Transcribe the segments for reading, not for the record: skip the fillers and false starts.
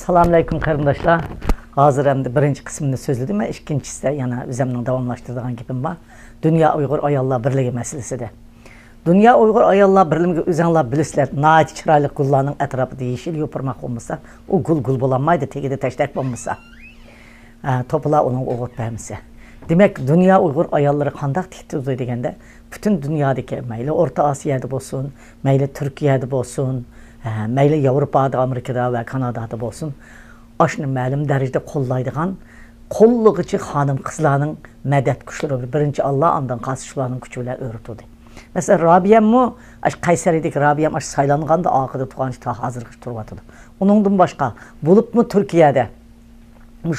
Assalamualaikum qarindoshlar. Hozir endi birinchi qismini so'zladim, ikkinchisida yana o'zimning davomlashtiradigan gapim bor. Dunyo Uyg'ur ayollar birligi masalasida. Dunyo Uyg'ur ayollar birligi o'zinglar bilasizlar, nihoyat chiroyli gullarning atrofida yeshil yo'pirmoq bo'lmasa, u gul bo'lolmaydi, tegida tashlak bo'lmasa. To'plar uning o'g'it bermasa. Demak, dunyo Uyg'ur ayollari qanday tiktizdi deganda, butun dunyodagi mayli O'rta Osiyoda bo'lsin, mayli Turkiyada bo'lsin, mayli Yevropada, Amerikada va Kanadada bo'lsin, aşını ma'lum darajada qo'llaydigan qo'llig'ichi xonim qizlarning madad kuchlari birinchi Allah ondan qasi shularning kuchi bilan o'rtadi. Mesela Rabiyammo Qaysaridagi Rabiyam saylanganda oxirida tuğanchi ta hozirgacha turyotdi. Uningdan boshqa bo'libmi Turkiyada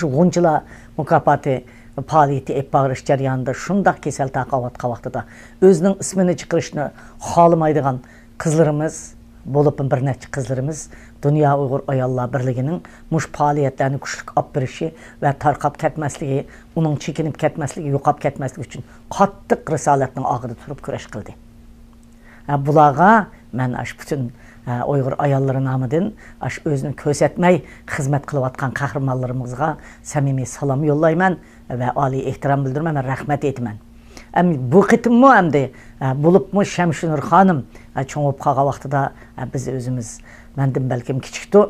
shu g'unchilar mukofoti faoliyati epag'irish jarayonida shundoq kasal taqovatga vaqtida o'zining ismini chiqarishni xohlamaydigan qizlarimiz bo'lib bir necha qizlarimiz Dunyo Uyg'ur ayollar birligining mush faoliyatlarini kuchli olib berishi va tarqab ketmasligi, uning chekinib ketmasligi, yo'qolib ketmasligi uchun qattiq risolatning og'ida turib kurash qildi. Bularga men butun Uyg'ur ayollari nomidan o'zini ko'rsatmay xizmat qilayotgan qahramonlarimizga samimiy salom yo'llayman va oliy ehtirom bildiraman, rahmat aytaman. Bu qitimmi endi bo'libmi Shamshunur xonim cho'ngib qolgan vaqtida biz o'zimiz mendan balkim kichikdi.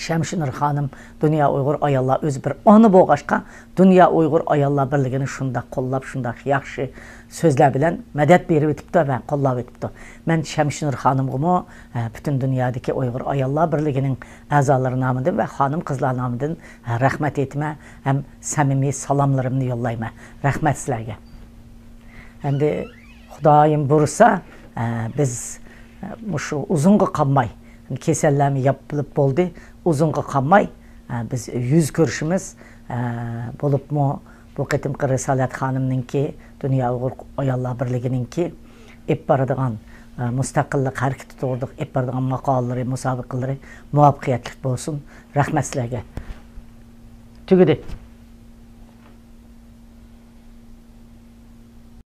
Shamshunur xonim Dunyo Uyg'ur ayollar o'zi bir ona bo'lg'ashqa Dunyo Uyg'ur ayollar birligini shunda qo'llab, shunda yaxshi so'zlar bilan madad berib o'tibdi va qo'llab o'tibdi. Men Shamshunur xonimga butun dunyodagi Uyg'ur ayollar birligining a'zolari nomidan va xonim qizlar nomidan rahmat aytaman, ham samimiy salomlarimni yo'llayman. Rahmat sizlarga. Endi Xudoyim buyursa biz shu uzunga qolmay kasallarni yapilib bo'ldi, uzunga qolmay biz yuz ko'rishimiz bo'libmi bu qitimqi Risolat xonimninki Dunyo Uyg'ur ayollar birligininki ep boradigan mustaqillik harakati to'g'rida ep boradigan maqolalari, musobaqalari muvaffaqiyatli bo'lsin. Rahmat sizlarga. Tugadi.